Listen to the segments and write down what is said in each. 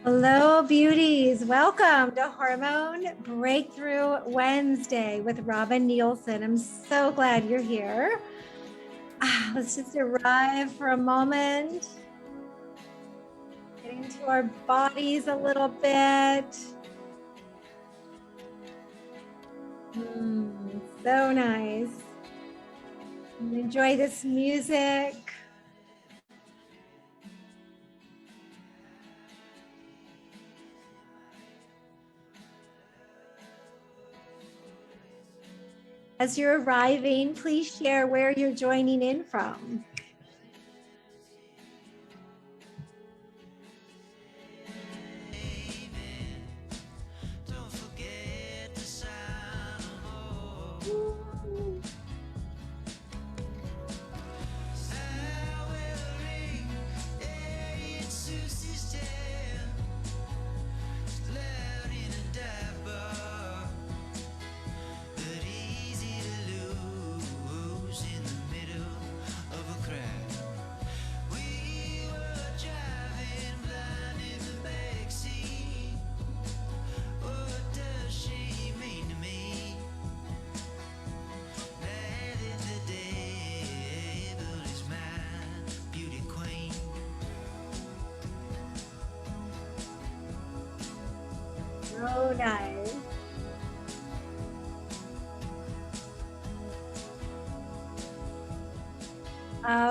Hello, beauties. Welcome to Hormone Breakthrough Wednesday with Robin Nielsen. I'm so glad you're here. Let's just arrive for a moment, get into our bodies a little bit. So nice. Enjoy this music. As you're arriving, please share where you're joining in from. So nice.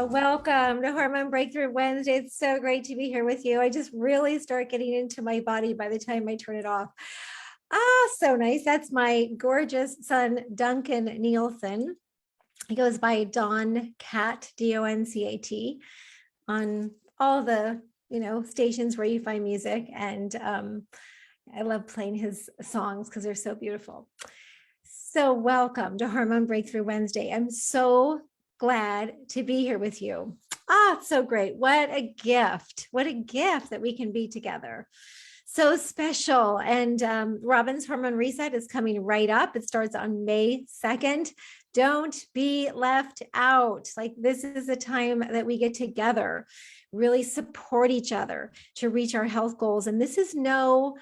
Welcome to Hormone Breakthrough Wednesday. It's so great to be here with you. I just really start getting into my body by the time I turn it off. So nice. That's my gorgeous son, Duncan Nielsen. He goes by Don Cat, Doncat, on all the stations where you find music, and I love playing his songs because they're so beautiful. So welcome to Hormone Breakthrough Wednesday. I'm so glad to be here with you. It's so great. What a gift. What a gift that we can be together. So special. And Robin's Hormone Reset is coming right up. It starts on May 2nd. Don't be left out. Like, this is a time that we get together, really support each other to reach our health goals. And this is no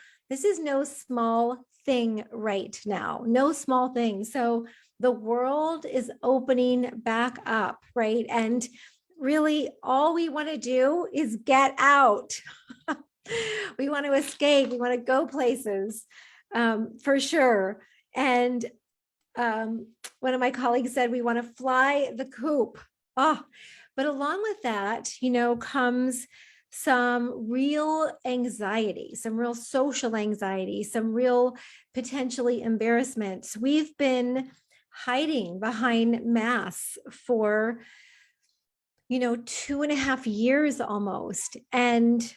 small thing right now, no small thing. So the world is opening back up, right? And really all we want to do is get out. We want to escape. We want to go places, for sure. And one of my colleagues said, we want to fly the coop. But along with that, comes some real anxiety, some real social anxiety, some real potentially embarrassments. We've been hiding behind masks for, 2.5 years almost, and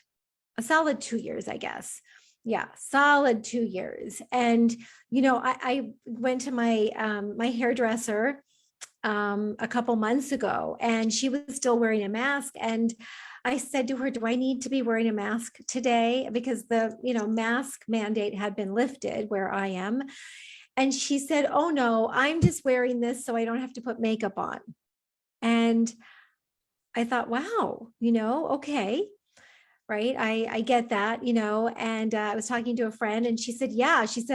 a solid 2 years, I guess. Yeah, solid 2 years. And, I went to my my hairdresser a couple months ago, and she was still wearing a mask. And I said to her, do I need to be wearing a mask today? Because the, mask mandate had been lifted where I am. And she said, oh no, I'm just wearing this so I don't have to put makeup on. And I thought, wow, okay. Right. I get that, and I was talking to a friend, and she said,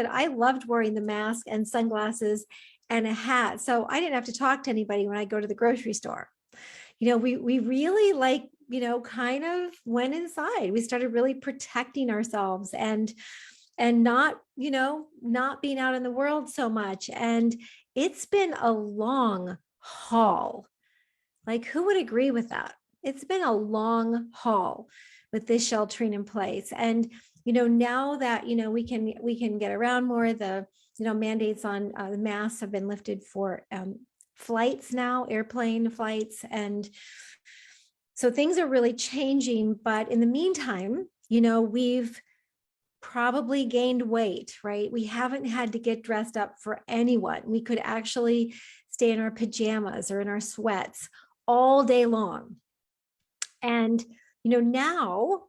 I loved wearing the mask and sunglasses and a hat. So I didn't have to talk to anybody when I go to the grocery store. We really kind of went inside. We started really protecting ourselves and not, not being out in the world so much. And it's been a long haul. Like, who would agree with that? It's been a long haul with this sheltering in place. And, now that, we can get around more, the, mandates on the masks have been lifted for flights now, airplane flights. And so things are really changing. But in the meantime, we've probably gained weight, right? We haven't had to get dressed up for anyone. We could actually stay in our pajamas or in our sweats all day long. And, now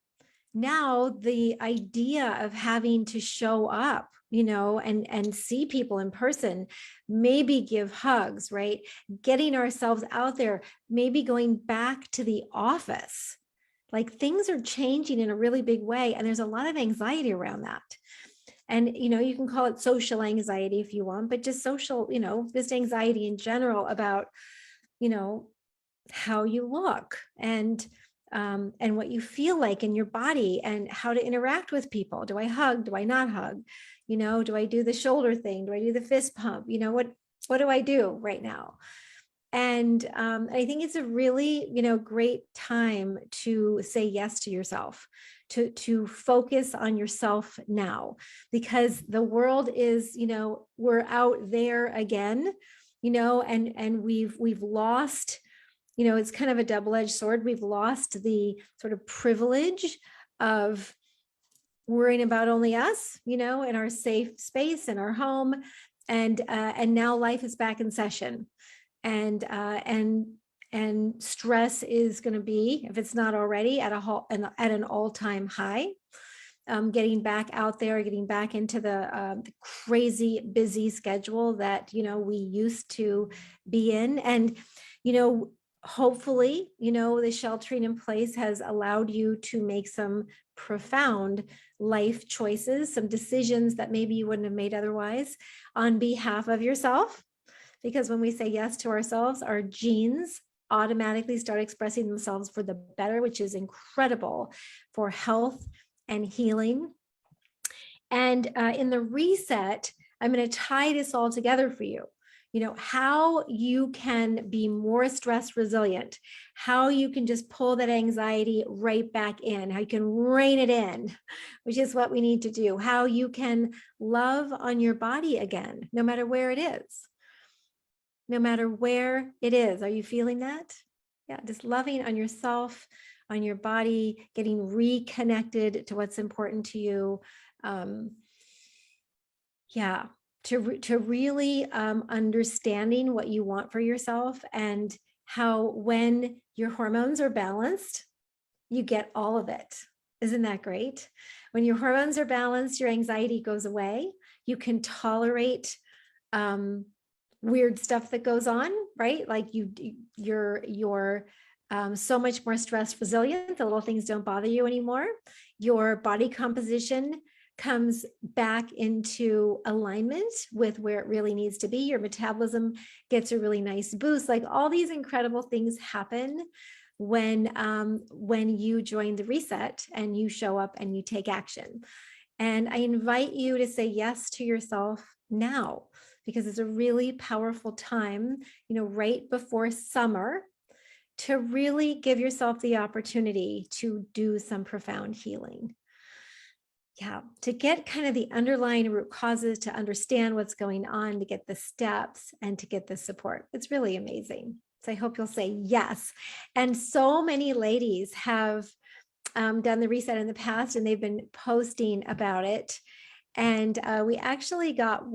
the idea of having to show up, and see people in person, maybe give hugs, right? Getting ourselves out there, maybe going back to the office, Like things are changing in a really big way. And there's a lot of anxiety around that. And, you can call it social anxiety if you want, but just social, just anxiety in general about, you know, how you look and what you feel like in your body and how to interact with people. Do I hug? Do I not hug? Do I do the shoulder thing? Do I do the fist pump? What do I do right now? And I think it's a really, great time to say yes to yourself, to focus on yourself now, because the world is, we're out there again, and we've lost, it's kind of a double-edged sword. We've lost the sort of privilege of worrying about only us, in our safe space, in our home, and now life is back in session. And stress is going to be, if it's not already, at an all-time high. Getting back out there, getting back into the crazy busy schedule that we used to be in, and hopefully the sheltering in place has allowed you to make some profound life choices, some decisions that maybe you wouldn't have made otherwise on behalf of yourself. Because when we say yes to ourselves, our genes automatically start expressing themselves for the better, which is incredible for health and healing. And in the reset, I'm going to tie this all together for you. How you can be more stress resilient, how you can just pull that anxiety right back in, how you can rein it in, which is what we need to do, how you can love on your body again, no matter where it is. No matter where it is. Are you feeling that? Yeah, just loving on yourself, on your body, getting reconnected to what's important to you. To really understanding what you want for yourself, and how when your hormones are balanced, you get all of it. Isn't that great? When your hormones are balanced, your anxiety goes away. You can tolerate weird stuff that goes on, right? Like you're so much more stress resilient. The little things don't bother you anymore. Your body composition comes back into alignment with where it really needs to be. Your metabolism gets a really nice boost. Like all these incredible things happen when you join the reset and you show up and you take action. And I invite you to say yes to yourself now, because it's a really powerful time, right before summer, to really give yourself the opportunity to do some profound healing. Yeah, to get kind of the underlying root causes, to understand what's going on, to get the steps and to get the support. It's really amazing. So I hope you'll say yes. And so many ladies have done the reset in the past, and they've been posting about it. And we actually got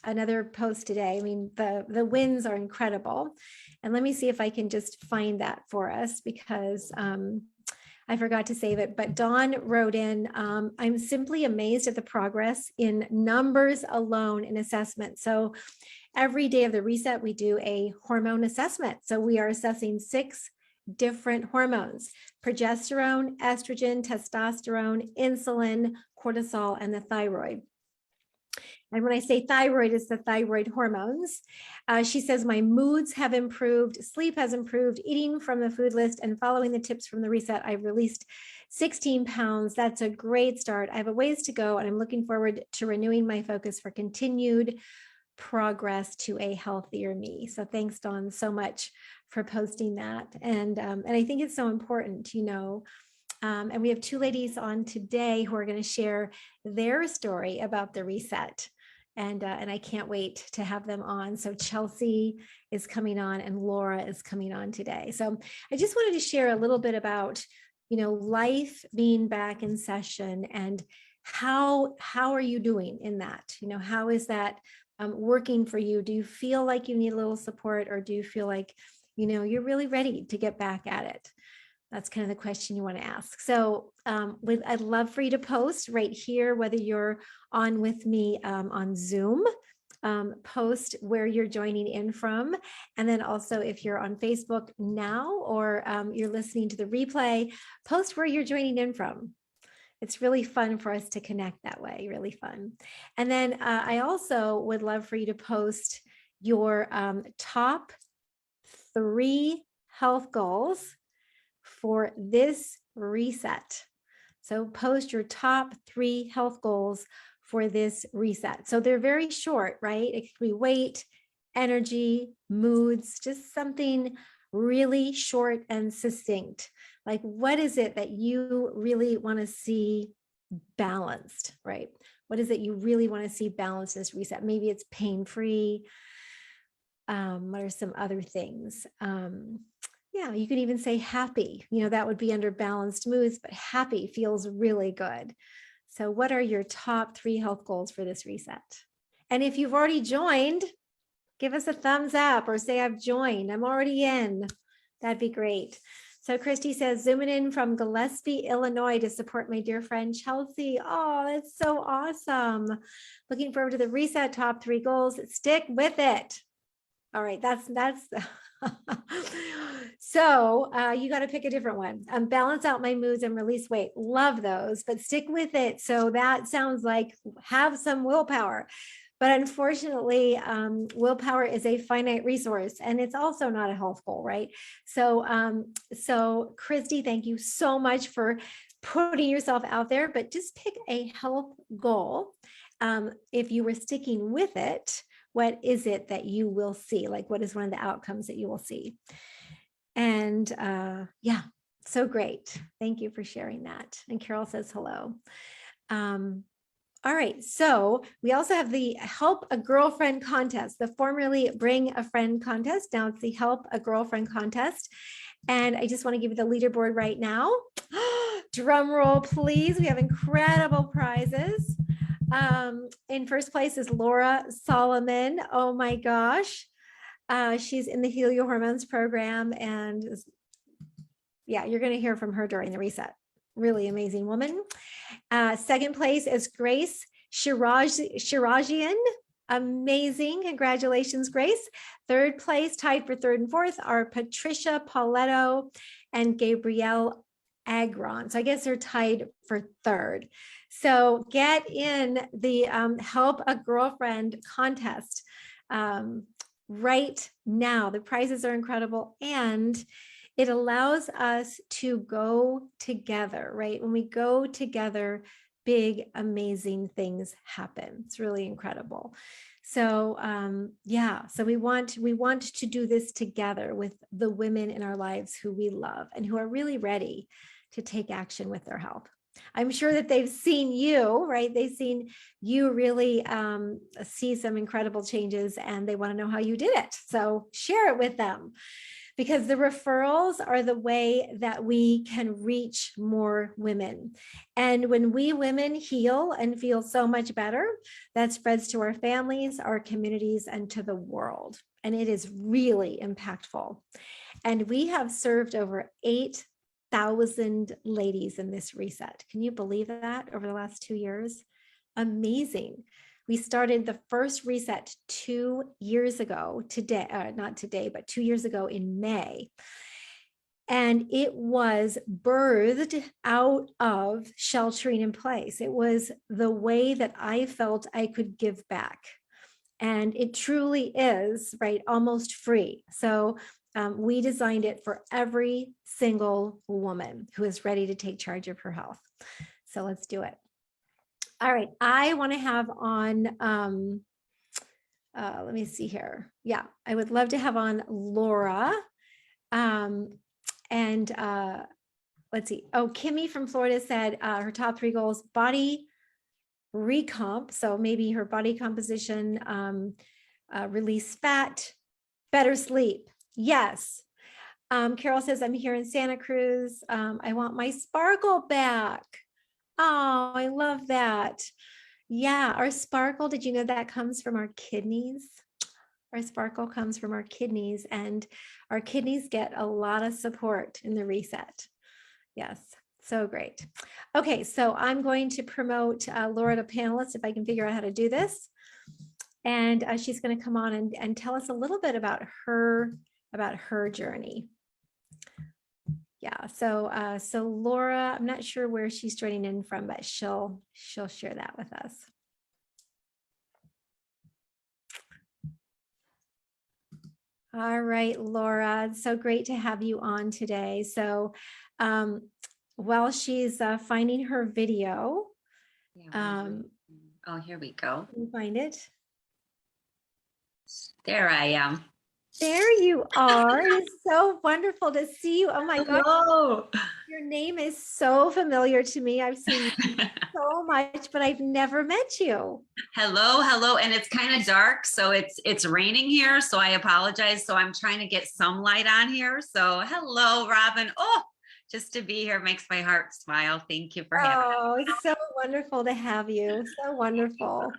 another post today. I mean, the wins are incredible. And let me see if I can just find that for us, because I forgot to save it. But Dawn wrote in, I'm simply amazed at the progress in numbers alone in assessment. So every day of the reset, we do a hormone assessment. So we are assessing 6 different hormones: progesterone, estrogen, testosterone, insulin, cortisol, and the thyroid. And when I say thyroid, it's the thyroid hormones. She says, my moods have improved, sleep has improved, eating from the food list and following the tips from the reset, I've released 16 pounds. That's a great start. I have a ways to go, and I'm looking forward to renewing my focus for continued progress to a healthier me. So thanks, Dawn, so much for posting that. And I think it's so important, and we have 2 ladies on today who are going to share their story about the reset. And I can't wait to have them on. So Chelsea is coming on and Laura is coming on today. So I just wanted to share a little bit about, life being back in session, and how are you doing in that? How is that working for you? Do you feel like you need a little support, or do you feel like, you're really ready to get back at it? That's kind of the question you want to ask. So I'd love for you to post right here, whether you're on with me on Zoom post where you're joining in from. And then also if you're on Facebook now, or you're listening to the replay, post where you're joining in from. It's really fun for us to connect that way, really fun. And then I also would love for you to post your top 3 health goals for this reset. So post your top 3 health goals for this reset. So they're very short, right? It could be weight, energy, moods, just something really short and succinct. Like, what is it that you really want to see balanced, right? What is it you really want to see balanced in this reset? Maybe it's pain-free. What are some other things? Yeah, you could even say happy. That would be under balanced moods, but happy feels really good. So what are your top 3 health goals for this reset? And if you've already joined, give us a thumbs up or say, I've joined, I'm already in. That'd be great. So Christy says, zooming in from Gillespie, Illinois to support my dear friend Chelsea. Oh, that's so awesome. Looking forward to the reset top 3 goals. Stick with it. All right, that's so you got to pick a different one. Balance out my moods and release weight. Love those, but stick with it. So that sounds like have some willpower. But unfortunately, willpower is a finite resource, and it's also not a health goal, right? So Christy, thank you so much for putting yourself out there, but just pick a health goal. If you were sticking with it, what is it that you will see? Like, what is one of the outcomes that you will see? And yeah, so great. Thank you for sharing that. And Carol says hello. All right, so we also have the Help a Girlfriend contest, the formerly Bring a Friend contest. Now it's the Help a Girlfriend contest. And I just want to give you the leaderboard right now. Drum roll, please. We have incredible prizes. In first place is Laura Solomon. Oh my gosh. She's in the Heal Your Hormones program. And yeah, you're going to hear from her during the reset. Really amazing woman. Second place is Grace Shirajian. Amazing. Congratulations, Grace. Third place, tied for third and fourth, are Patricia Pauletto and Gabrielle Agron. So I guess they're tied for third. So get in the Help a Girlfriend contest right now. The prizes are incredible, and it allows us to go together, right? When we go together, big, amazing things happen. It's really incredible. So yeah, so we want to do this together with the women in our lives who we love and who are really ready to take action with their health. I'm sure that they've seen you, right? They've seen you really see some incredible changes, and they want to know how you did it. So share it with them, because the referrals are the way that we can reach more women. And when we women heal and feel so much better, that spreads to our families, our communities, and to the world. And it is really impactful. And we have served over 8,000 ladies in this reset. Can you believe that over the last 2 years? Amazing. We started the first reset 2 years ago today, not today, but 2 years ago in May. And it was birthed out of sheltering in place. It was the way that I felt I could give back. And it truly is, right, almost free. So we designed it for every single woman who is ready to take charge of her health. So let's do it. All right, I want to have on, let me see here. Yeah, I would love to have on Laura. And let's see. Oh, Kimmy from Florida said her top 3 goals: body recomp. So maybe her body composition, release fat, better sleep. Yes. Carol says, I'm here in Santa Cruz. I want my sparkle back. Oh, I love that. Yeah, our sparkle, did you know that comes from our kidneys? Our sparkle comes from our kidneys, and our kidneys get a lot of support in the reset. Yes, so great. Okay, so I'm going to promote Laura to panelist if I can figure out how to do this. and she's going to come on and tell us a little bit about her journey. Yeah. So Laura, I'm not sure where she's joining in from, but she'll share that with us. All right, Laura, it's so great to have you on today. So while she's finding her video. Oh, here we go. Can you find it? There I am. There you are. It is so wonderful to see you. Oh my God. Hello. Your name is so familiar to me. I've seen you so much, but I've never met you. Hello. And it's kind of dark, so it's raining here, so I apologize. So I'm trying to get some light on here. So hello, Robin. Oh, just to be here makes my heart smile. Thank you for having me. Oh, it's so wonderful to have you. So wonderful.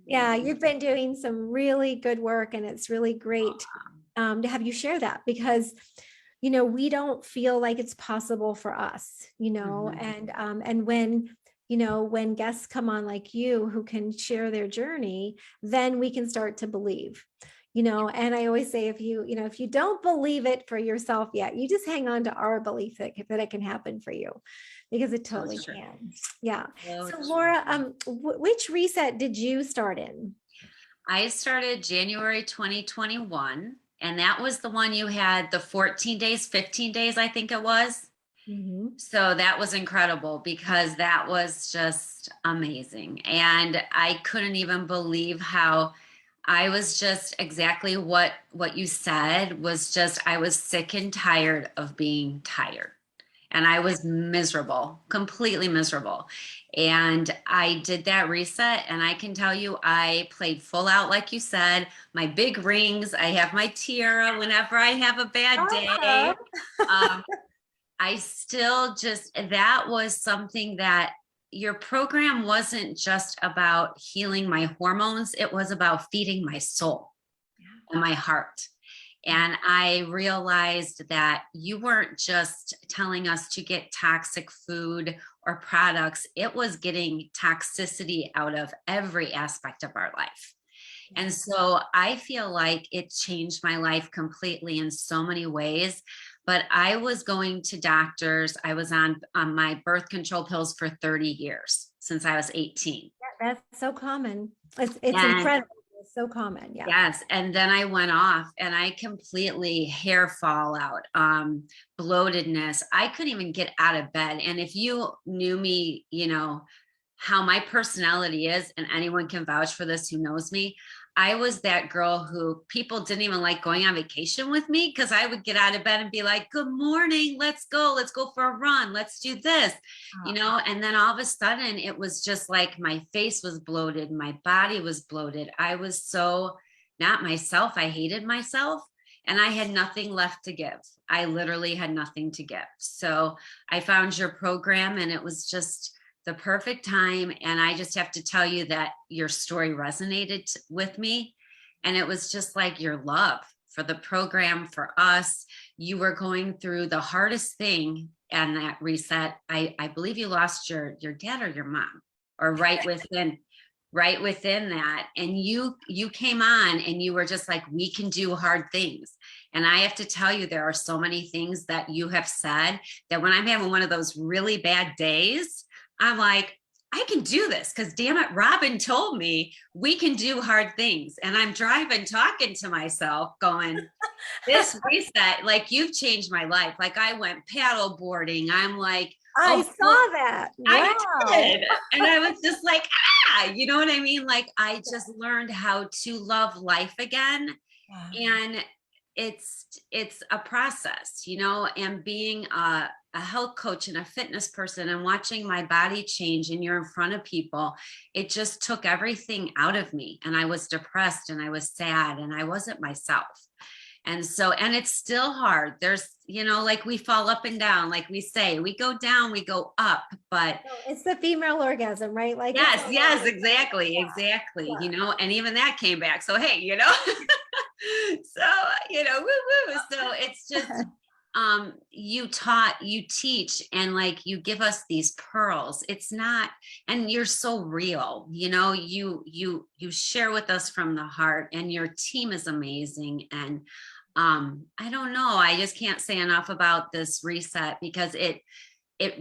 Yeah, you've been doing some really good work, and it's really great to have you share that, because we don't feel like it's possible for us, and when guests come on like you who can share their journey, then we can start to believe. And I always say, if you don't believe it for yourself yet, you just hang on to our belief that it can happen for you, because it totally can. Yeah. So Laura, which reset did you start in? I started January 2021, and that was the one you had the 14 days, 15 days, I think it was. Mm-hmm. So that was incredible, because that was just amazing. And I couldn't even believe how I was just exactly what you said was just, I was sick and tired of being tired. And I was miserable, completely miserable. And I did that reset. And I can tell you, I played full out, like you said, my big rings. I have my tiara whenever I have a bad day. I still that was something that your program wasn't just about healing my hormones. It was about feeding my soul and my heart. And I realized that you weren't just telling us to get toxic food or products. It was getting toxicity out of every aspect of our life. And so I feel like it changed my life completely in so many ways. But I was going to doctors. I was on my birth control pills for 30 years, since I was 18. Yeah, that's so common. It's incredible. It's so common. Yeah. Yes. And then I went off, and I completely hair fallout, bloatedness. I couldn't even get out of bed. And if you knew me, how my personality is, and anyone can vouch for this who knows me, I was that girl who people didn't even like going on vacation with me, because I would get out of bed and be like, good morning, let's go for a run, let's do this, and then all of a sudden it was just like my face was bloated, my body was bloated. I was so not myself. I hated myself, and I had nothing left to give. I literally had nothing to give. So I found your program, and it was just the perfect time. And I just have to tell you that your story resonated with me. And it was just like your love for the program, for us. You were going through the hardest thing, and that reset. I believe you lost your dad or your mom, or right within that. And you came on, and you were just like, we can do hard things. And I have to tell you, there are so many things that you have said that when I'm having one of those really bad days, I'm like, I can do this, because damn it, Robin told me we can do hard things. And I'm driving, talking to myself going, this reset, like, you've changed my life. Like, I went paddle boarding. I'm like, I saw that. Wow. I did. And I was just like, you know what I mean? Like, I just learned how to love life again. Wow. And it's a process, and being a health coach and a fitness person, and watching my body change, and you're in front of people, it just took everything out of me. And I was depressed, and I was sad, and I wasn't myself. And so, and it's still hard. There's, like, we fall up and down, like we say, we go down, we go up, but it's the female orgasm, right? Like, yes, exactly. Yeah. And even that came back. So, hey, so, woo. So it's just, you teach, and like you give us these pearls. It's not, and you're so real, you share with us from the heart, and your team is amazing. And I don't know, I just can't say enough about this reset, because it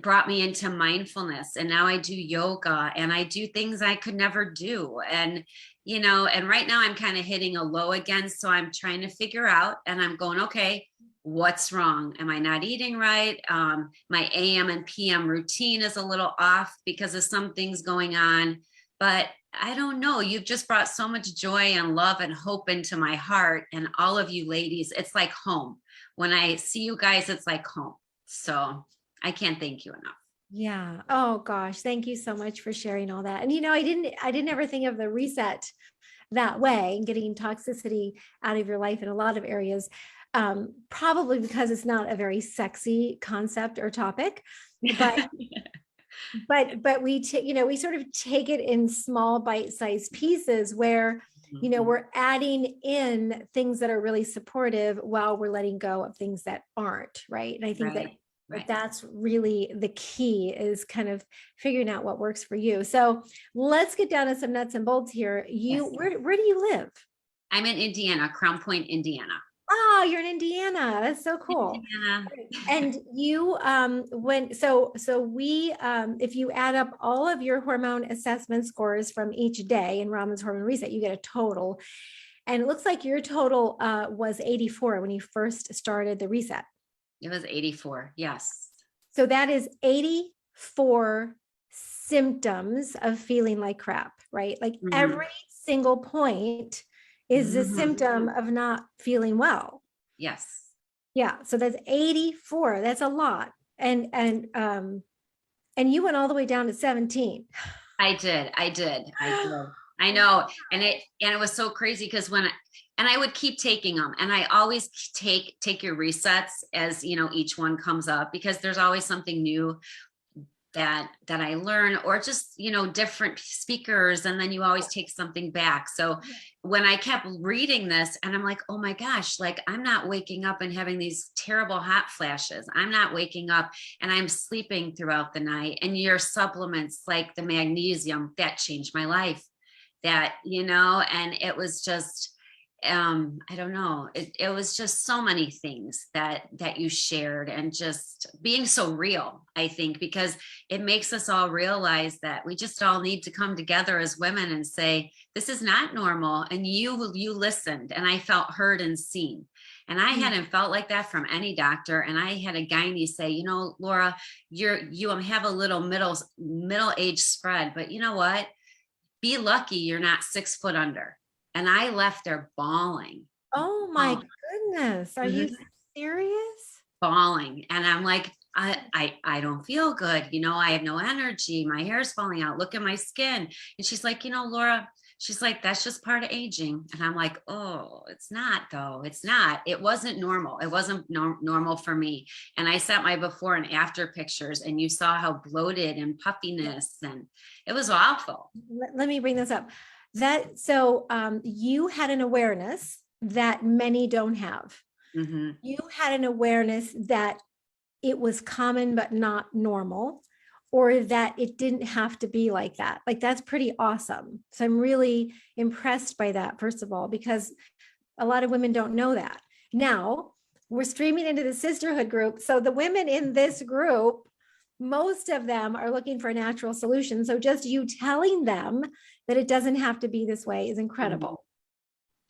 brought me into mindfulness, and now I do yoga and I do things I could never do. And and right now I'm kind of hitting a low again, so I'm trying to figure out, and I'm going, okay, what's wrong? Am I not eating right? My AM and PM routine is a little off because of some things going on, but I don't know. You've just brought so much joy and love and hope into my heart, and all of you ladies, it's like home. When I see you guys, it's like home. So I can't thank you enough. Yeah. Oh gosh, thank you so much for sharing all that. And I didn't ever think of the reset that way, and getting toxicity out of your life in a lot of areas. Probably because it's not a very sexy concept or topic, but we we sort of take it in small bite-sized pieces where we're adding in things that are really supportive while we're letting go of things that aren't, right? And I think that Right. that's really the key, is kind of figuring out what works for you. So let's get down to some nuts and bolts here. Yes. Where do you live? I'm in Indiana, Crown Point, Indiana. Oh, you're in Indiana. That's so cool. Indiana. And you, we, if you add up all of your hormone assessment scores from each day in Raman's Hormone Reset, you get a total. And it looks like your total was 84 when you first started the reset. It was 84. Yes. So that is 84 symptoms of feeling like crap, right? Like every single point is a symptom of not feeling well. Yes. Yeah. So that's 84. That's a lot. And you went all the way down to 17. I did. I know. And it was so crazy, because I would keep taking them, and I always take your resets as, each one comes up, because there's always something new that I learn, or just, different speakers. And then you always take something back. So when I kept reading this, and I'm like, oh my gosh, like I'm not waking up and having these terrible hot flashes. I'm not waking up and I'm sleeping throughout the night. And your supplements, like the magnesium, that changed my life. That, and it was just, I don't know. It was just so many things that you shared, and just being so real, I think, because it makes us all realize that we just all need to come together as women and say, this is not normal. And you listened, and I felt heard and seen. And I hadn't felt like that from any doctor. And I had a gynae say, Laura, you have a little middle age spread, but you know what? Be lucky you're not 6 foot under. And I left there bawling. Oh my goodness. Are you serious? Bawling. And I'm like, I don't feel good. I have no energy. My hair's falling out. Look at my skin. And she's like, Laura, she's like, that's just part of aging. And I'm like, oh, it's not though. It's not. It wasn't normal. It wasn't normal for me. And I sent my before and after pictures, and you saw how bloated and puffiness, and it was awful. Let me bring this up. You had an awareness that many don't have. You had an awareness that it was common but not normal, or that it didn't have to be like that. Like, that's pretty awesome. So I'm really impressed by that, first of all, because a lot of women don't know that. Now we're streaming into the sisterhood group. So the women in this group, most of them are looking for a natural solution. So just you telling them that it doesn't have to be this way is incredible.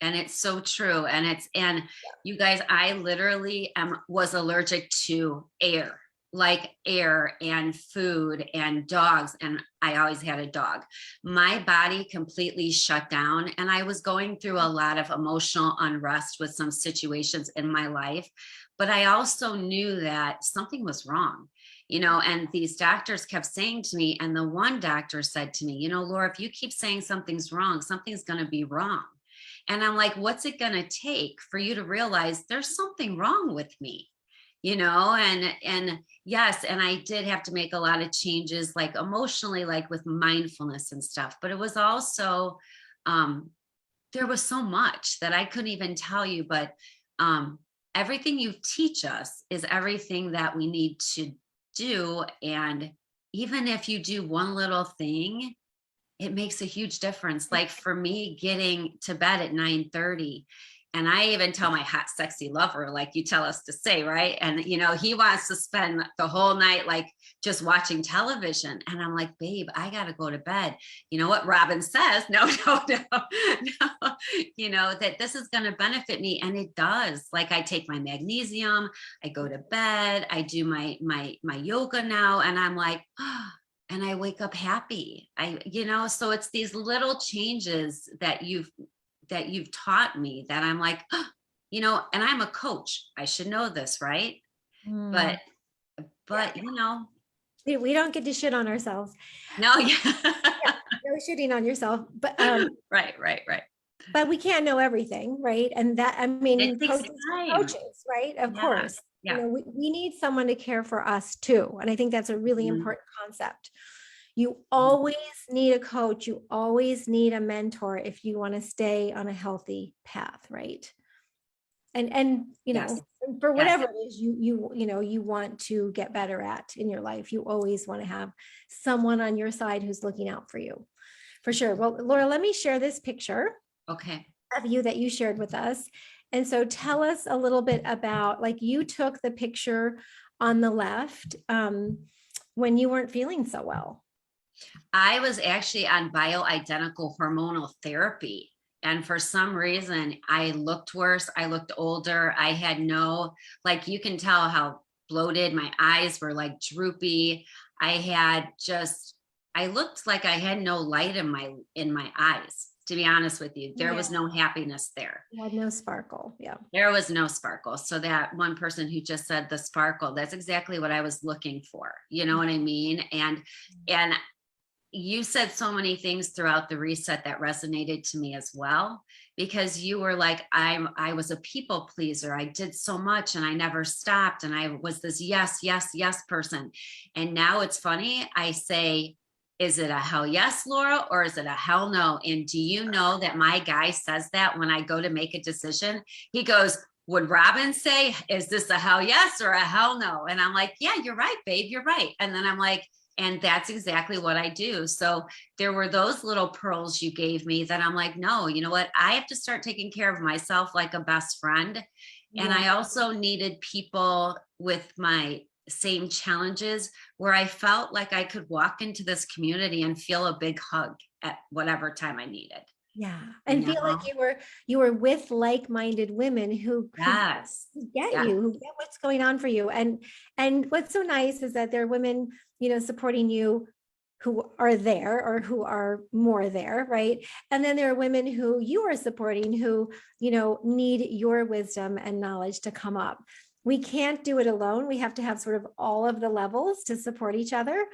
And it's so true. And you guys, I literally was allergic to air, like air and food and dogs. And I always had a dog. My body completely shut down, and I was going through a lot of emotional unrest with some situations in my life. But I also knew that something was wrong. And these doctors kept saying to me, and the one doctor said to me, Laura, if you keep saying something's wrong, something's going to be wrong. And I'm like, what's it going to take for you to realize there's something wrong with me? And yes, and I did have to make a lot of changes, like emotionally, like with mindfulness and stuff. But it was also, there was so much that I couldn't even tell you. But everything you teach us is everything that we need to do. And even if you do one little thing, it makes a huge difference. Like for me, getting to bed at 9:30, and I even tell my hot, sexy lover, like you tell us to say, right? And he wants to spend the whole night like just watching television. And I'm like, babe, I gotta go to bed. You know what Robin says? No, no, no, no. That this is gonna benefit me. And it does. Like I take my magnesium, I go to bed, I do my yoga now, and I'm like, oh, and I wake up happy. So it's these little changes that you've taught me that I'm like, oh, and I'm a coach. I should know this, right? Mm. But but We don't get to shit on ourselves. no, yeah. Yeah, no shitting on yourself, but Right. but we can't know everything, right? And that, I mean, It takes time. coaches, right? Of Yeah. course, Yeah. we need someone to care for us too. And I think that's a really Mhm. important concept. You always need a coach. You always need a mentor if you want to stay on a healthy path, right? And Yes. for Yes. whatever it is you want to get better at in your life, you always want to have someone on your side who's looking out for you, for sure. Well, Laura, let me share this picture Okay. of you that you shared with us. And so tell us a little bit about, like, you took the picture on the left when you weren't feeling so well. I was actually on bioidentical hormonal therapy. And for some reason, I looked worse. I looked older. I had like you can tell how bloated, my eyes were like droopy. I looked like I had no light in my eyes, to be honest with you. There was no happiness there. You had no sparkle. Yeah. There was no sparkle. So that one person who just said the sparkle, that's exactly what I was looking for. You know what I mean? And you said so many things throughout the reset that resonated to me as well, because you were like, I was a people pleaser. I did so much and I never stopped. And I was this yes, yes, yes person. And now it's funny. I say, is it a hell yes, Laura, or is it a hell no? And do you know that my guy says that when I go to make a decision? He goes, would Robin say, is this a hell yes or a hell no? And I'm like, yeah, you're right, babe, you're right. And then I'm like, and that's exactly what I do. So there were those little pearls you gave me that I'm like, no, you know what? I have to start taking care of myself like a best friend. And I also needed people with my same challenges where I felt like I could walk into this community and feel a big hug at whatever time I needed. Yeah. And feel like you were with like-minded women who Yes. get you, who get what's going on for you. And what's so nice is that there are women, supporting you who are there or who are more there, right? And then there are women who you are supporting who, need your wisdom and knowledge to come up. We can't do it alone. We have to have sort of all of the levels to support each other,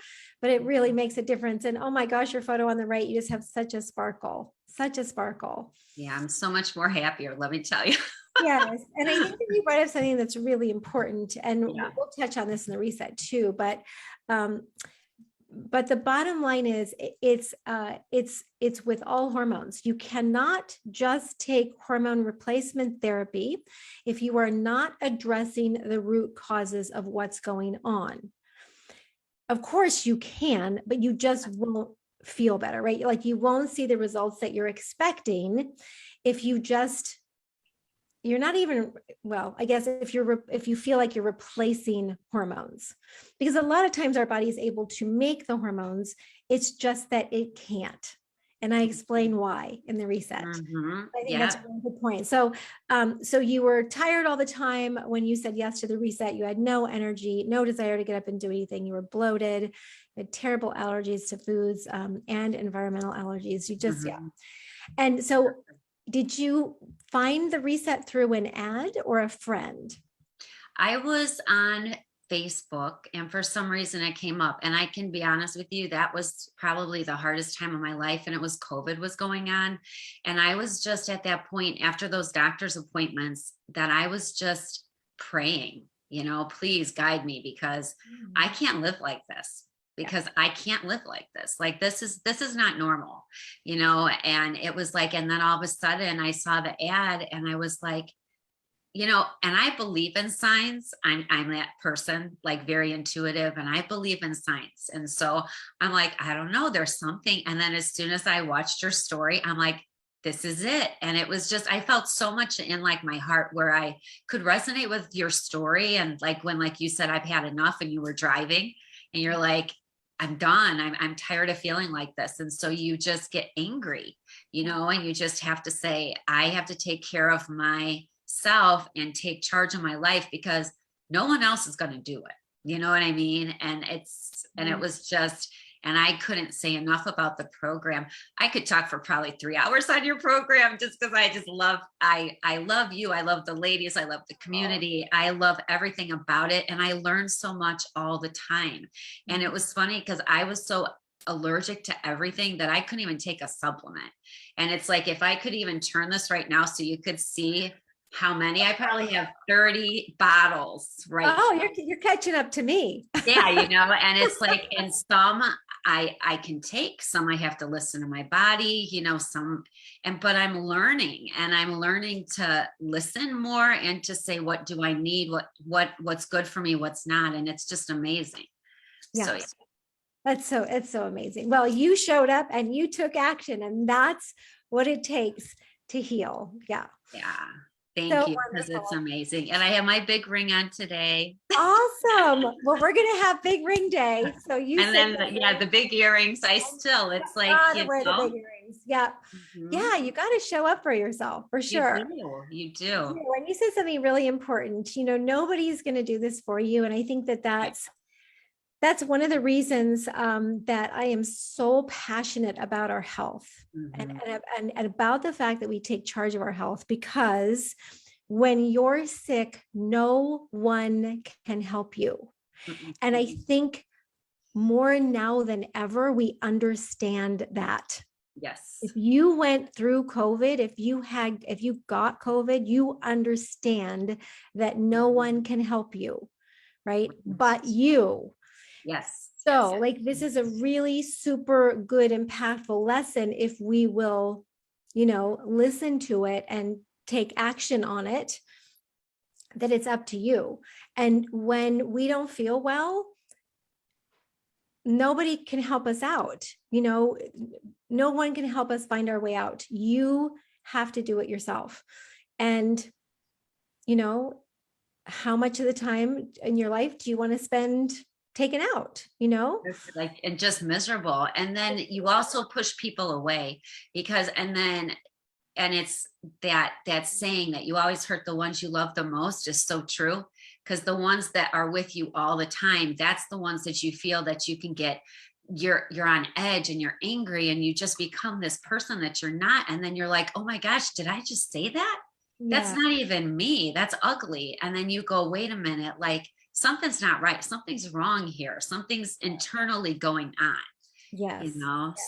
but it really makes a difference. And oh my gosh, your photo on the right, you just have such a sparkle, such a sparkle. Yeah, I'm so much more happier, let me tell you. Yes. And I think that you brought up something that's really important, and we'll touch on this in the reset too, but the bottom line is it's with all hormones. You cannot just take hormone replacement therapy if you are not addressing the root causes of what's going on. Of course you can, but you just won't feel better, right? Like you won't see the results that you're expecting if you're not even, well, I guess if you feel like you're replacing hormones, because a lot of times our body is able to make the hormones. It's just that it can't. And I explain why in the reset. Mm-hmm. I think that's a really good point. So, so you were tired all the time when you said yes to the reset. You had no energy, no desire to get up and do anything. You were bloated, you had terrible allergies to foods, and environmental allergies. You just, And so did you find the reset through an ad or a friend? I was on Facebook and for some reason it came up, and I can be honest with you, that was probably the hardest time of my life. And it was COVID was going on. And I was just at that point after those doctor's appointments that I was just praying, please guide me, because I can't live like this. Because I can't live like this. Like this is not normal, and it was like, and then all of a sudden I saw the ad and I was like, and I believe in signs. I'm that person, like very intuitive, and I believe in signs. And so I'm like, I don't know, there's something. And then as soon as I watched your story, I'm like, this is it. And it was just, I felt so much in like my heart where I could resonate with your story. And like when, like you said, I've had enough, and you were driving and you're like, I'm done. I'm tired of feeling like this. And so you just get angry, and you just have to say, I have to take care of myself and take charge of my life, because no one else is going to do it. You know what I mean? And it was just, and I couldn't say enough about the program. I could talk for probably 3 hours on your program, just because I just love, I love you. I love the ladies. I love the community. I love everything about it. And I learn so much all the time. And it was funny because I was so allergic to everything that I couldn't even take a supplement. And it's like, if I could even turn this right now so you could see how many, I probably have 30 bottles, right? Oh, you're catching up to me. Yeah, and it's like, and some I can take, some I have to listen to my body, but I'm learning, and I'm learning to listen more and to say, what do I need? What's good for me? What's not? And it's just amazing. Yeah. So, yeah. It's so amazing. Well, you showed up and you took action, and that's what it takes to heal. Yeah. Yeah. Thank So you, because it's amazing. And I have my big ring on today. Awesome. Well, we're going to have big ring day. So and then the big earrings. It's like, wear the big earrings. Yeah. Mm-hmm. Yeah. You got to show up for yourself, for sure. You do. And you said something really important. Nobody's going to do this for you. And I think that's one of the reasons that I am so passionate about our health, and about the fact that we take charge of our health, because when you're sick, no one can help you. And I think more now than ever, we understand that. Yes. If you went through COVID, if you got COVID, you understand that no one can help you, right? But you. Yes. So like, this is a really super good, impactful lesson if we will, listen to it and take action on it, that it's up to you. And when we don't feel well, nobody can help us out. No one can help us find our way out. You have to do it yourself. And, how much of the time in your life do you want to spend taken out, like, and just miserable? And then you also push people away, because, and it's that saying that you always hurt the ones you love the most is so true, because the ones that are with you all the time, that's the ones that you feel that you can get, you're on edge and you're angry, and you just become this person that you're not. And then you're like, oh my gosh, did I just say that? Yeah. That's not even me. That's ugly. And then you go, wait a minute, like, something's not right. Something's wrong here. Something's internally going on. Yes.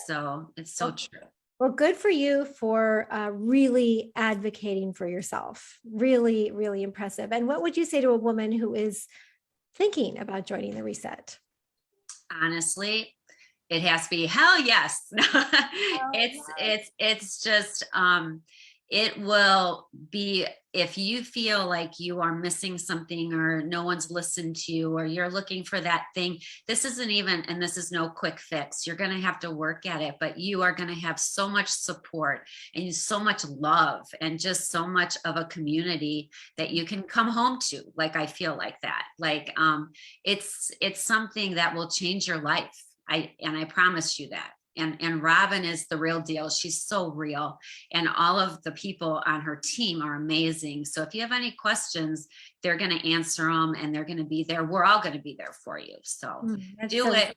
So it's so true. Well, good for you for really advocating for yourself. Really, really impressive. And what would you say to a woman who is thinking about joining the Reset? Honestly, it has to be hell yes. It's just, it will be, if you feel like you are missing something, or no one's listened to you, or you're looking for that thing, this is no quick fix. You're going to have to work at it, but you are going to have so much support and so much love, and just so much of a community that you can come home to. Like, I feel like that, like, it's something that will change your life. I promise you that. And Robin is the real deal. She's so real. And all of the people on her team are amazing. So if you have any questions, they're going to answer them, and they're going to be there. We're all going to be there for you. So do it.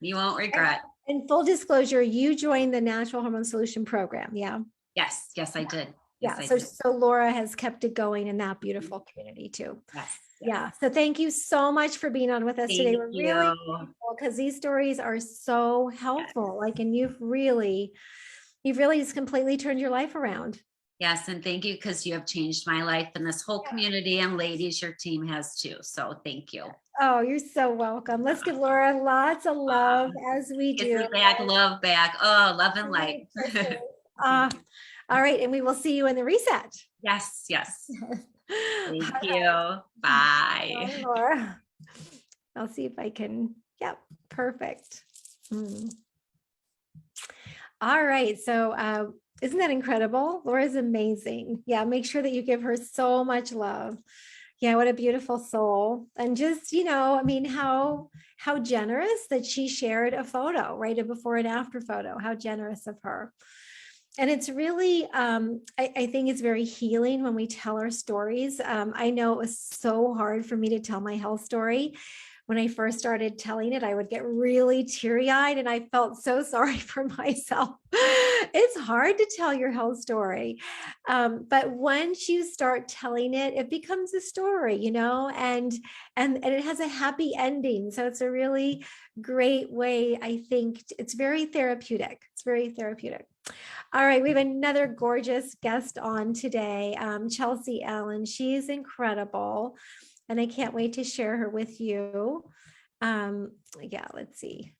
You won't regret. And full disclosure, you joined the Natural Hormone Solution Program. Yeah. Yes, I did. Yeah. So Laura has kept it going in that beautiful community too. Yes. Yeah. So thank you so much for being on with us today. We're really grateful, because these stories are so helpful. Like, and you've really just completely turned your life around. Yes. And thank you, because you have changed my life, and this whole community, and ladies, your team has too. So thank you. Oh, you're so welcome. Let's give Laura lots of love as we do. Love back. Oh, love and light. All right. And we will see you in the reset. Yes. Yes. Thank All you. right. Bye. Bye, Laura. I'll see if I can. Yep. Perfect. All right. So isn't that incredible? Laura's amazing. Yeah. Make sure that you give her so much love. Yeah, what a beautiful soul. And just, I mean, how generous that she shared a photo, right? A before and after photo. How generous of her. And it's really, I think it's very healing when we tell our stories. I know it was so hard for me to tell my health story. When I first started telling it, I would get really teary-eyed and I felt so sorry for myself. It's hard to tell your health story. But once you start telling it, it becomes a story, and it has a happy ending. So it's a really great way, I think. It's very therapeutic. It's very therapeutic. All right, we have another gorgeous guest on today, Chelsea Allen. She's incredible, and I can't wait to share her with you. Yeah, let's see.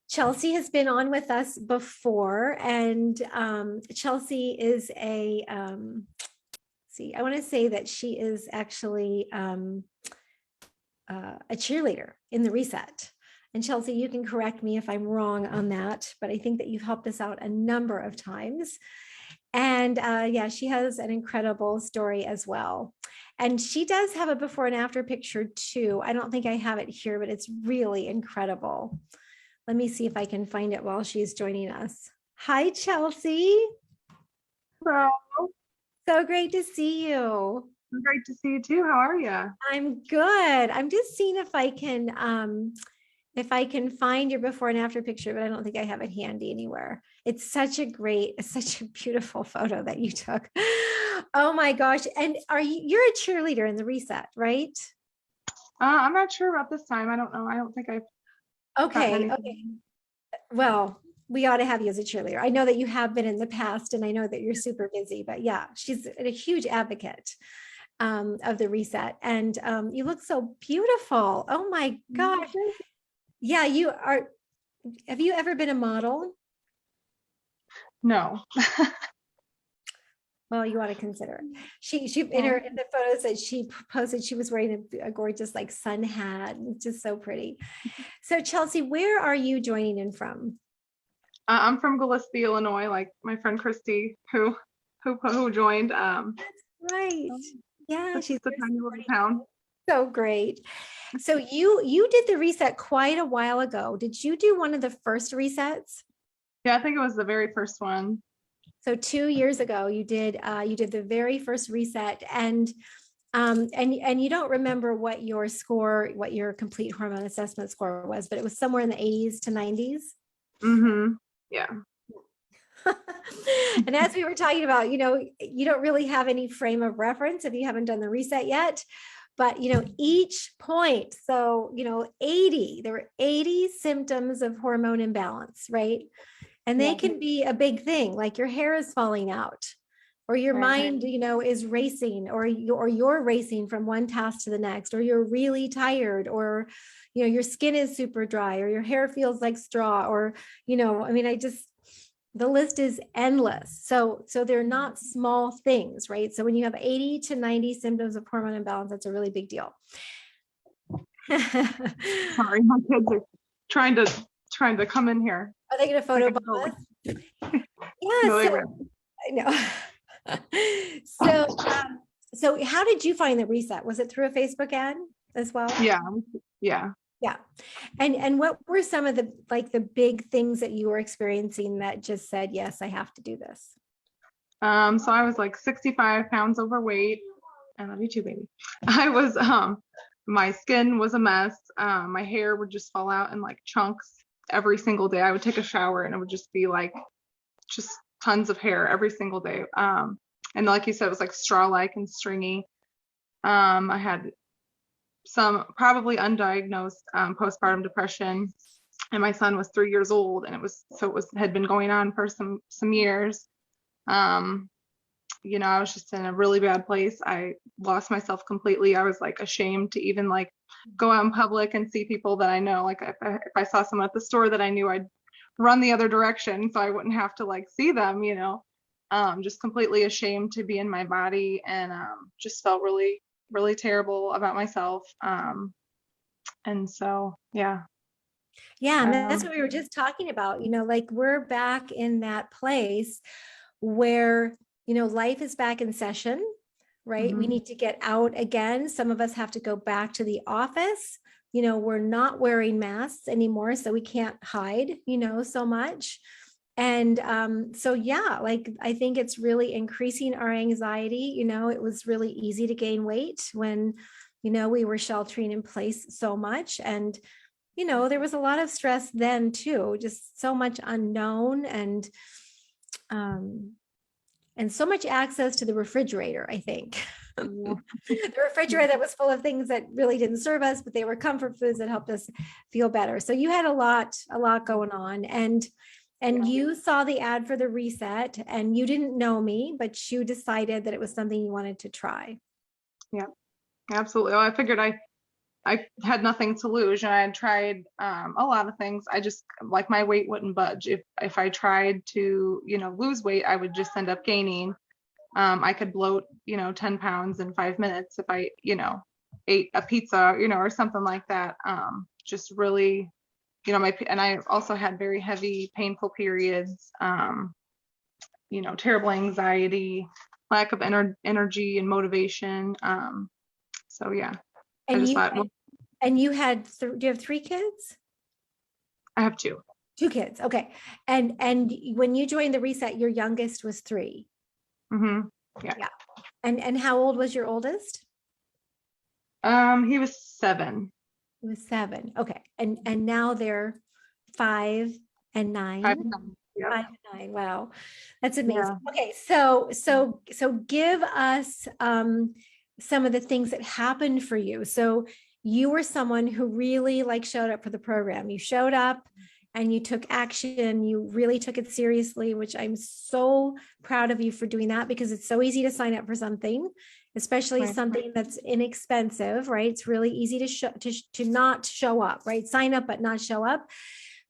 Chelsea has been on with us before, and Chelsea is I want to say that she is actually a cheerleader in the reset. And Chelsea, you can correct me if I'm wrong on that, but I think that you've helped us out a number of times. And yeah, she has an incredible story as well. And she does have a before and after picture too. I don't think I have it here, but it's really incredible. Let me see if I can find it while she's joining us. Hi, Chelsea. Hello. So great to see you. Great to see you too. How are you? I'm good. I'm just seeing if I can find your before and after picture, but I don't think I have it handy anywhere. It's such a beautiful photo that you took. Oh my gosh. And you're a cheerleader in the reset, right? I'm not sure about this time. I don't know. I don't think I've Okay. Well, we ought to have you as a cheerleader. I know that you have been in the past, and I know that you're super busy, but yeah, she's a huge advocate of the reset. And you look so beautiful. Oh my gosh. Yeah, you are. Have you ever been a model? No. Well, you want to consider it. She in the photos that she posted, she was wearing a gorgeous like sun hat. It's just so pretty. So Chelsea, where are you joining in from? I'm from Gillespie, Illinois, like my friend Christy, who joined. That's right. Yeah, It's she's just a tiny little town. so great. So you did the reset quite a while ago. Did you do one of the first resets? Yeah, I think it was the very first one. So 2 years ago, you did the very first reset, and you don't remember what your complete hormone assessment score was, but it was somewhere in the 80s to 90s. Mm-hmm. Yeah. And as we were talking about, you don't really have any frame of reference if you haven't done the reset yet. But each point, so 80, there were 80 symptoms of hormone imbalance, right? And they can be a big thing, like your hair is falling out, or your mind, is racing, or you're racing from one task to the next, or you're really tired, or your skin is super dry, or your hair feels like straw, or the list is endless. So they're not small things, right? So when you have 80 to 90 symptoms of hormone imbalance, that's a really big deal. Sorry, my kids are trying to come in here. Are they going to photo bomb us? Yeah, No, I know. So how did you find the reset? Was it through a Facebook ad as well? Yeah. And what were some of the big things that you were experiencing that just said, yes, I have to do this? So I was like 65 pounds overweight. I love you too, baby. I was, my skin was a mess. My hair would just fall out in like chunks every single day. I would take a shower and it would just be like, just tons of hair every single day. And like you said, it was like straw-like and stringy. I had some probably undiagnosed postpartum depression, and my son was 3 years old, and it had been going on for some years. I was just in a really bad place. I lost myself completely. I was like ashamed to even like go out in public and see people that I know. Like if I saw someone at the store that I knew, I'd run the other direction so I wouldn't have to like see them, just completely ashamed to be in my body, and just felt really, really terrible about myself. And so, yeah. Yeah, and that's Um, what we were just talking about, like we're back in that place where, life is back in session, right? We mhm. need to get out again. Some of us have to go back to the office. We're not wearing masks anymore, so we can't hide, so much. And so, yeah, like I think it's really increasing our anxiety. It was really easy to gain weight when, we were sheltering in place so much. And there was a lot of stress then too, just so much unknown um, and so much access to the refrigerator, I think. Yeah. The refrigerator that was full of things that really didn't serve us, but they were comfort foods that helped us feel better. So you had a lot going on. And Yeah. you saw the ad for the reset and you didn't know me, but you decided that it was something you wanted to try. Yeah, absolutely. Well, I figured I had nothing to lose. I had tried a lot of things. I just, like, my weight wouldn't budge. If I tried to, lose weight, I would just end up gaining. I could bloat, 10 pounds in 5 minutes if I, ate a pizza, or something like that. Just really, and I also had very heavy, painful periods, terrible anxiety, lack of energy and motivation. So yeah, I And just you thought, well, and you had do you have 3 kids? I have two. 2 kids. Okay. And when you joined the reset, your youngest was 3. Mm-hmm. Yeah. Yeah. And how old was your oldest? He was 7. It was 7. Okay. And now they're 5 and 9. 5 and 9. Yep. 5 and 9. Wow. That's amazing. Yeah. Okay. So give us some of the things that happened for you. So you were someone who really showed up for the program. You showed up and you took action. You really took it seriously, which I'm so proud of you for doing that, because it's so easy to sign up for something, especially Right. something that's inexpensive, right? It's really easy to not show up, right? Sign up, but not show up.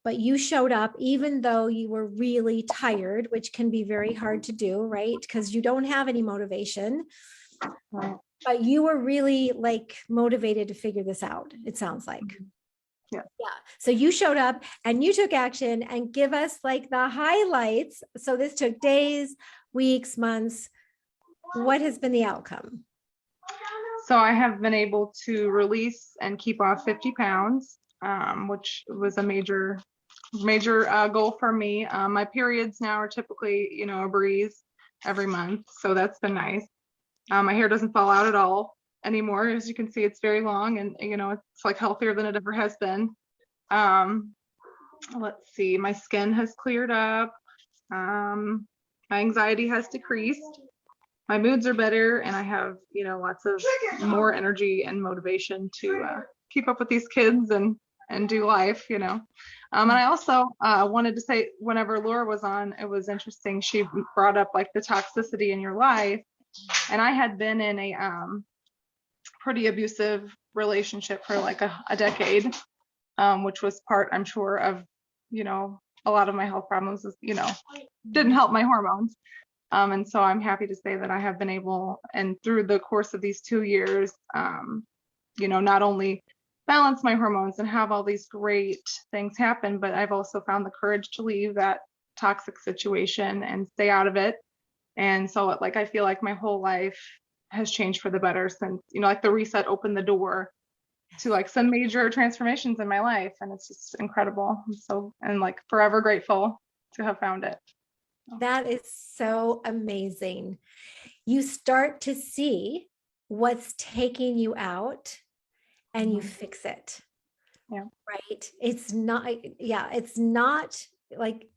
But you showed up even though you were really tired, which can be very hard to do, right? Because you don't have any motivation. Right. But you were really motivated to figure this out, it sounds like. Yeah. Yeah. So you showed up and you took action, and give us the highlights. So this took days, weeks, months. What has been the outcome? So I have been able to release and keep off 50 pounds, which was a major goal for me. My periods now are typically, a breeze every month. So that's been nice. My hair doesn't fall out at all anymore. As you can see, it's very long, and it's healthier than it ever has been. Let's see, my skin has cleared up. My anxiety has decreased. My moods are better, and I have, lots of more energy and motivation to keep up with these kids and do life, And I also wanted to say, whenever Laura was on, it was interesting. She brought up the toxicity in your life. And I had been in a pretty abusive relationship for a decade, which was part, I'm sure, of, a lot of my health problems is, didn't help my hormones. And so I'm happy to say that I have been able, and through the course of these 2 years, not only balance my hormones and have all these great things happen, but I've also found the courage to leave that toxic situation and stay out of it. And so I feel like my whole life has changed for the better since, the reset opened the door to some major transformations in my life. And it's just incredible. I'm so, and forever grateful to have found it. That is so amazing. You start to see what's taking you out and you fix it. Yeah. Right. It's not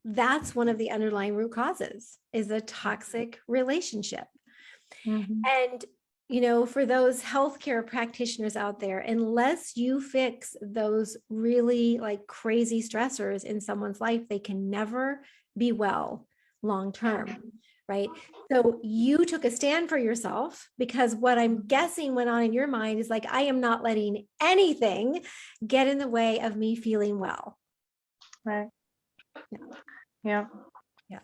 that's one of the underlying root causes, is a toxic relationship. Mm-hmm. And, for those healthcare practitioners out there, unless you fix those really crazy stressors in someone's life, they can never be well long term. Right. So you took a stand for yourself, because what I'm guessing went on in your mind is I am not letting anything get in the way of me feeling well. Right. Yeah. Yeah.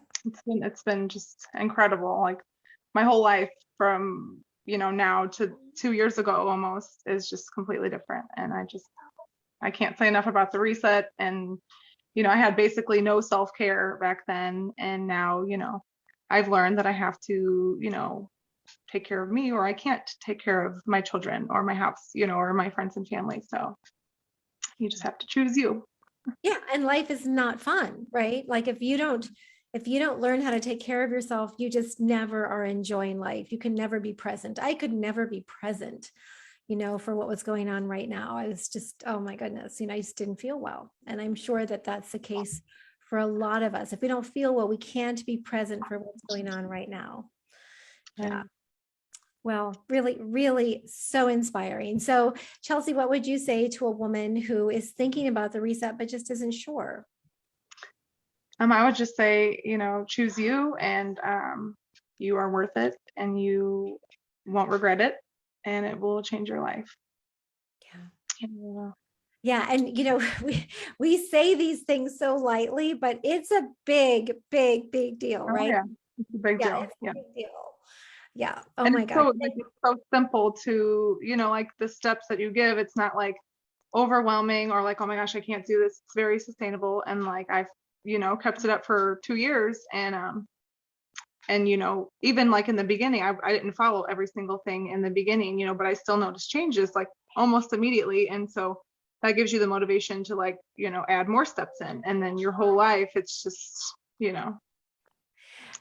It's been just incredible. Like my whole life from, now to 2 years ago almost is just completely different. And I can't say enough about the reset. And, I had basically no self-care back then. And now, I've learned that I have to, take care of me, or I can't take care of my children or my house, or my friends and family. So you just have to choose you. Yeah. And life is not fun, right? Like if you don't learn how to take care of yourself, you just never are enjoying life. You can never be present. I could never be present, for what was going on right now. I was just, oh my goodness, I just didn't feel well. And I'm sure that that's the case for a lot of us. If we don't feel well, we can't be present for what's going on right now. Yeah. Well, really, really so inspiring. So, Chelsea, what would you say to a woman who is thinking about the reset, but just isn't sure? I would just say, choose you, and you are worth it, and you won't regret it, and it will change your life. Yeah. Yeah. Yeah. And, we say these things so lightly, but it's a big, big, big deal, Oh right? yeah, it's a big Yeah. deal. It's Yeah. a big deal. Yeah. Oh And my it's gosh. it's so simple to, like the steps that you give. It's not like overwhelming or like, oh my gosh, I can't do this. It's very sustainable. And like I've, kept it up for 2 years. And even like in the beginning, I didn't follow every single thing in the beginning, but I still noticed changes like almost immediately. And so that gives you the motivation to like, add more steps in. And then your whole life, it's just,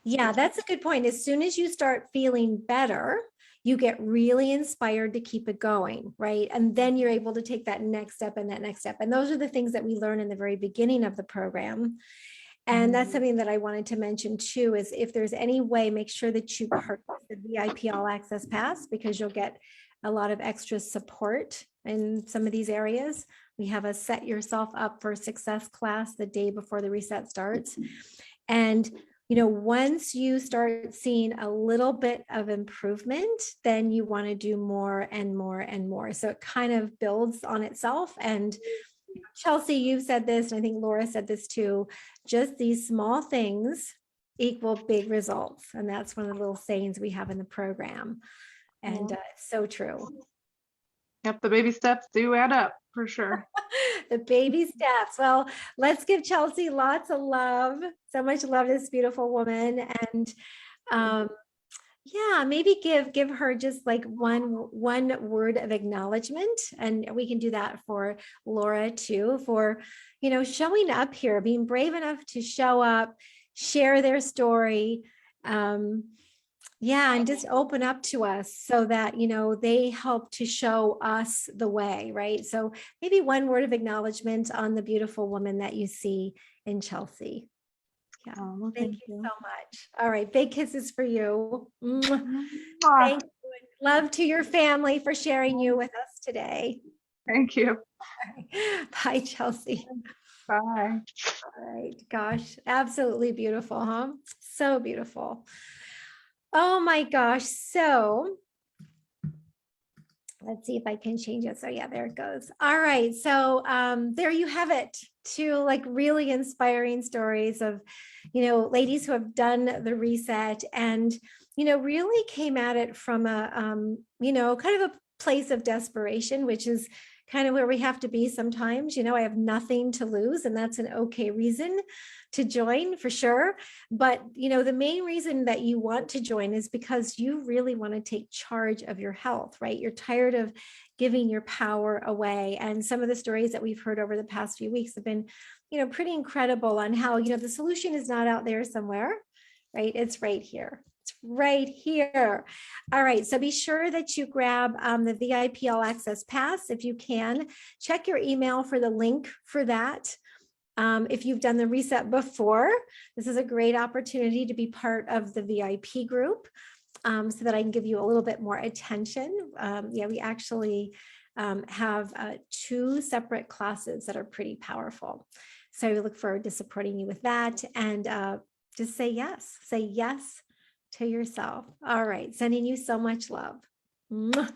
Yeah, that's a good point. As soon as you start feeling better, you get really inspired to keep it going, right? And then you're able to take that next step and that next step. And those are the things that we learn in the very beginning of the program. And that's something that I wanted to mention too, is if there's any way, make sure that you purchase the VIP All Access Pass, because you'll get a lot of extra support in some of these areas. We have a Set Yourself Up for Success class the day before the reset starts. And once you start seeing a little bit of improvement, then you want to do more and more and more. So it kind of builds on itself. And Chelsea, you've said this, and I think Laura said this too, just these small things equal big results. And that's one of the little sayings we have in the program. And it's so true. Yep, the baby steps do add up for sure. The baby steps. Well, let's give Chelsea lots of love. So much love to this beautiful woman. And yeah, maybe give her just like one word of acknowledgement. And we can do that for Laura too, for showing up here, being brave enough to show up, share their story. Yeah, and just open up to us so that, they help to show us the way, right? So maybe one word of acknowledgement on the beautiful woman that you see in Chelsea. Yeah, Well, thank you so much. All right, big kisses for you. Thank you. Love to your family for sharing you with us today. Thank you. Bye, Chelsea. Bye. All right, gosh, absolutely beautiful, huh? So beautiful. Oh my gosh. So let's see if I can change it. So yeah, there it goes. All right. So there you have it. Two like really inspiring stories of, ladies who have done the reset and, really came at it from a, kind of a place of desperation, which is kind of where we have to be sometimes. I have nothing to lose, and that's an okay reason to join for sure. But, the main reason that you want to join is because you really want to take charge of your health, right? You're tired of giving your power away. And some of the stories that we've heard over the past few weeks have been, pretty incredible on how, the solution is not out there somewhere, right? It's right here. It's right here. All right. So be sure that you grab the VIP All Access Pass if you can. Check your email for the link for that. If you've done the reset before, this is a great opportunity to be part of the VIP group so that I can give you a little bit more attention. Yeah, we actually have 2 separate classes that are pretty powerful. So we look forward to supporting you with that, and just say yes to yourself. All right. Sending you so much love. Mwah.